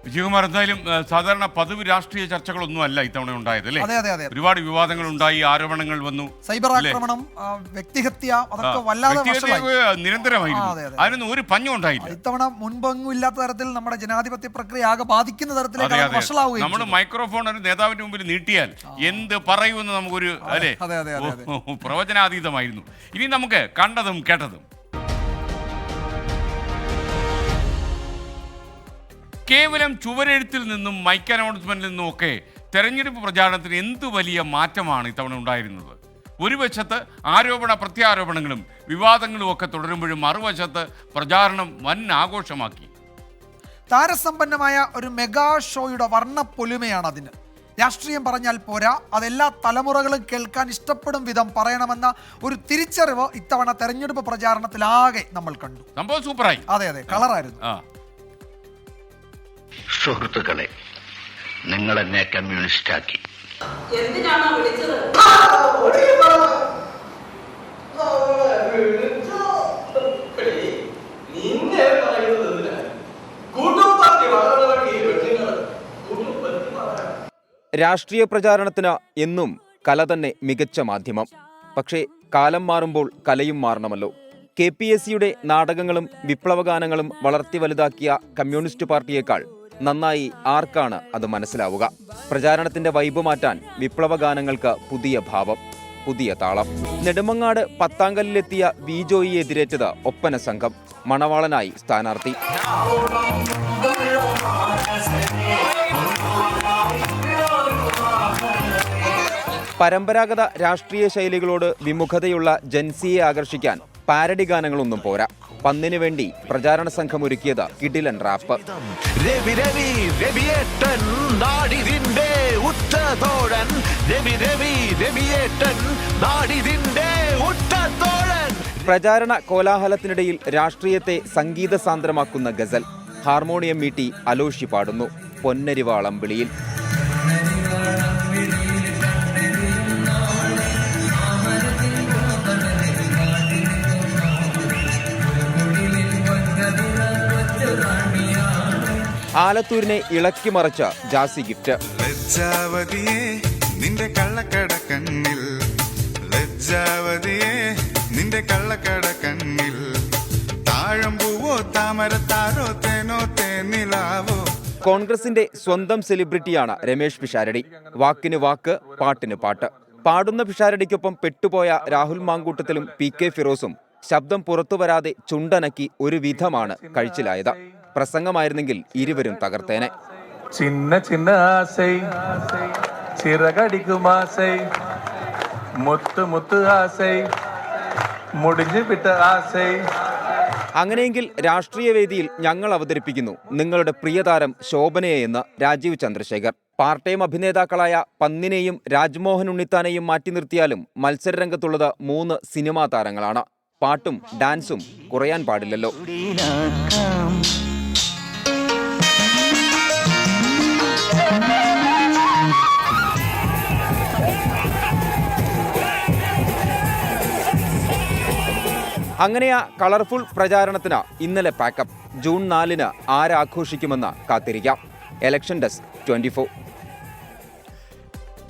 വിജയകുമാർ, എന്തായാലും സാധാരണ പതിവ് രാഷ്ട്രീയ ചർച്ചകളൊന്നും അല്ല ഇത്തവണ ഉണ്ടായത് അല്ലേ? അതെ. ഒരുപാട് വിവാദങ്ങൾ ഉണ്ടായി, ആരോപണങ്ങൾ വന്നു, സൈബർ ആക്രമണം, വ്യക്തിഹത്യ, അതൊക്കെ വല്ലാതെ നിരന്തരമായിരുന്നു. അതിനൊന്നും ഒരു പഞ്ഞും ഉണ്ടായില്ല. ഇത്തവണ മുൻപൊന്നും ഇല്ലാത്ത തരത്തിൽ നമ്മുടെ ജനാധിപത്യ പ്രക്രിയ ആകെ ബാധിക്കുന്ന തരത്തിലേക്ക് വഷളാവുകയും നമ്മൾ മൈക്രോഫോൺ ഒരു നേതാവിന്റെ മുമ്പിൽ നീട്ടിയാൽ എന്ത് പറയുമെന്ന് നമുക്കൊരു അല്ലേ പ്രവചനാതീതമായിരുന്നു. ഇനി നമുക്ക് കണ്ടതും കേട്ടതും. കേവലം ചുവരെഴുത്തിൽ നിന്നും മൈക്ക് അനൗൺസ്മെന്റിൽ നിന്നും ഒക്കെ തെരഞ്ഞെടുപ്പ് പ്രചാരണത്തിന് എന്ത് വലിയ മാറ്റമാണ് ഇത്തവണ ഉണ്ടായിരുന്നത്. ഒരു വശത്ത് ആരോപണ പ്രത്യാരോപണങ്ങളും വിവാദങ്ങളും ഒക്കെ തുടരുമ്പോഴും മറുവശത്ത് പ്രചാരണം വൻ ആഘോഷമാക്കി. താരസമ്പന്നമായ ഒരു മെഗാ ഷോയുടെ വർണ്ണപ്പൊലിമയാണ് അതിന്. രാഷ്ട്രീയം പറഞ്ഞാൽ പോരാ, അതെല്ലാ തലമുറകളും കേൾക്കാൻ ഇഷ്ടപ്പെടും വിധം പറയണമെന്ന ഒരു തിരിച്ചറിവ് ഇത്തവണ തെരഞ്ഞെടുപ്പ് പ്രചാരണത്തിലാകെ നമ്മൾ കണ്ടു. സംഭവം സൂപ്പറായി. അതെ, കളറായിരുന്നു. സുഹൃത്തുക്കളെ, നിങ്ങൾ എന്നെ കമ്മ്യൂണിസ്റ്റ് ആക്കി. എന്തിനാണ് വിളിച്ചത്? രാഷ്ട്രീയ പ്രചാരണത്തിന് എന്നും കല തന്നെ മികച്ച മാധ്യമം. പക്ഷേ കാലം മാറുമ്പോൾ കലയും മാറണമല്ലോ. KPSCയുടെ നാടകങ്ങളും വിപ്ലവഗാനങ്ങളും വളർത്തി വലുതാക്കിയ കമ്മ്യൂണിസ്റ്റ് പാർട്ടിയേക്കാൾ നന്നായി ആർക്കാണ് അത് മനസ്സിലാവുക? പ്രചാരണത്തിന്റെ വൈബ് മാറ്റാൻ വിപ്ലവഗാനങ്ങൾക്ക് പുതിയ ഭാവം, പുതിയ താളം. നെടുമങ്ങാട് പത്താങ്കല്ലിലെത്തിയ വി ജോയിയെ എതിരേറ്റത് ഒപ്പന സംഘം. മണവാളനായി സ്ഥാനാർത്ഥി. പരമ്പരാഗത രാഷ്ട്രീയ ശൈലികളോട് വിമുഖതയുള്ള ജൻസിയെ ആകർഷിക്കാൻ പാരഡി ഗാനങ്ങളൊന്നും പോരാ. പന്നിനു വേണ്ടി പ്രചാരണ സംഘം ഒരുക്കിയത് കിടിലൻ റാപ്പ്. പ്രചാരണ കോലാഹലത്തിനിടയിൽ രാഷ്ട്രീയത്തെ സംഗീത സാന്ദ്രമാക്കുന്ന ഗസൽ. ഹാർമോണിയം മീട്ടി അലോഷി പാടുന്നു പൊന്നരിവാളം വിളിയിൽ. ആലത്തൂരിനെ ഇളക്കി മറിച്ച ജാസി ഗിഫ്റ്റ്. നിന്റെ കള്ളക്കടക്കണ്ണിൽ ലജ്ജാവതിയെ, നിന്റെ കള്ളക്കടക്കണ്ണിൽ താഴമ്പൂവോ താമരത്താരോ തേനോ തേനിലാവോ. കോൺഗ്രസിന്റെ സ്വന്തം സെലിബ്രിറ്റിയാണ് രമേഷ് പിഷാരടി. വാക്കിന് വാക്ക്, പാട്ടിന് പാട്ട്. പാടുന്ന പിഷാരടിക്കൊപ്പം പെട്ടുപോയ രാഹുൽ മാങ്കൂട്ടത്തിലും PK ഫിറോസും ശബ്ദം പുറത്തുവരാതെ ചുണ്ടനക്കി ഒരു വിധമാണ് കഴിച്ചിലായത്. പ്രസംഗമായിരുന്നെങ്കിൽ ഇരുവരും തകർത്തേനെ. ചിന്ന ചിന്ന ആസൈ ചിറകടിക്കുമാസൈ മുത്ത് മുത്ത് ആസൈ മുടിഞ്ഞു വിട്ട ആസൈ. അങ്ങനെയെങ്കിൽ രാഷ്ട്രീയ വേദിയിൽ ഞങ്ങൾ അവതരിപ്പിക്കുന്നു നിങ്ങളുടെ പ്രിയതാരം ശോഭനയെ എന്ന് രാജീവ് ചന്ദ്രശേഖർ. പാർട്ട് ടൈം അഭിനേതാക്കളായ പന്നിനെയും രാജ്മോഹൻ ഉണ്ണിത്താനെയും മാറ്റി നിർത്തിയാലും മത്സരരംഗത്തുള്ളത് 3 സിനിമാ താരങ്ങളാണ്. പാട്ടും ഡാൻസും കുറയാൻ പാടില്ലല്ലോ. അങ്ങനെ ആ കളർഫുൾ പ്രചാരണത്തിന് ഇന്നലെ പാക്കപ്പ്. ജൂൺ 4-ന് ആരാഘോഷിക്കുമെന്ന് കാത്തിരിക്കാം. Election desk 24.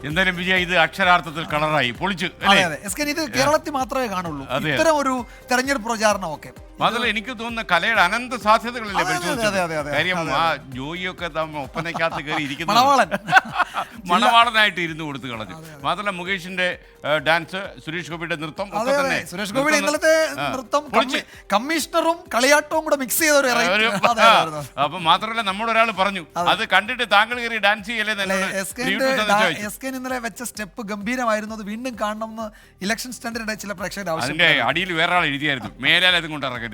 എന്തായാലും വിജയ, ഇത് അക്ഷരാർത്ഥത്തിൽ കളറായി പൊളിച്ചു. ഇത് കേരളത്തിൽ മാത്രമേ കാണുള്ളൂ ഇത്തരം ഒരു തെരഞ്ഞെടുപ്പ് പ്രചാരണം. ഒക്കെ മാത്രമല്ല എനിക്ക് തോന്നുന്ന കലയുടെ അനന്ത സാധ്യതകളല്ലേ പരിശോധിച്ചത്. കാര്യം ആ ജോയിയൊക്കെ ഒപ്പനയ്ക്കകത്ത് കയറി ഇരിക്കുന്ന മണവാളനായിട്ട് ഇരുന്ന് കൊടുത്തു കളഞ്ഞു. മാത്രമല്ല മുകേഷിന്റെ ഡാൻസ്, സുരേഷ് ഗോപിയുടെ നൃത്തം ഒക്കെ തന്നെ. സുരേഷ് ഗോപിയുടെ ഇന്നലത്തെ നൃത്തം കമ്മീഷണറും കളിയാട്ടവും കൂടെ മിക്സ് ചെയ്ത ഒരു. അപ്പൊ മാത്രമല്ല നമ്മളൊരാൾ പറഞ്ഞു അത് കണ്ടിട്ട് താങ്കൾ കയറി ഡാൻസ് ചെയ്യല്ലേ. ഇന്നലെ വെച്ച സ്റ്റെപ്പ് ഗംഭീരമായിരുന്നു. അത് വീണ്ടും കാണണമെന്ന് ഇലക്ഷൻ സ്റ്റാൻഡിനിടെ ചില പ്രേക്ഷകർ ആവശ്യം. അതിന്റെ അടിയിൽ വേറെ ആൾ എഴുതിയായിരുന്നു, മേലാൽ അതും കൊണ്ട് ഇറങ്ങരുത്.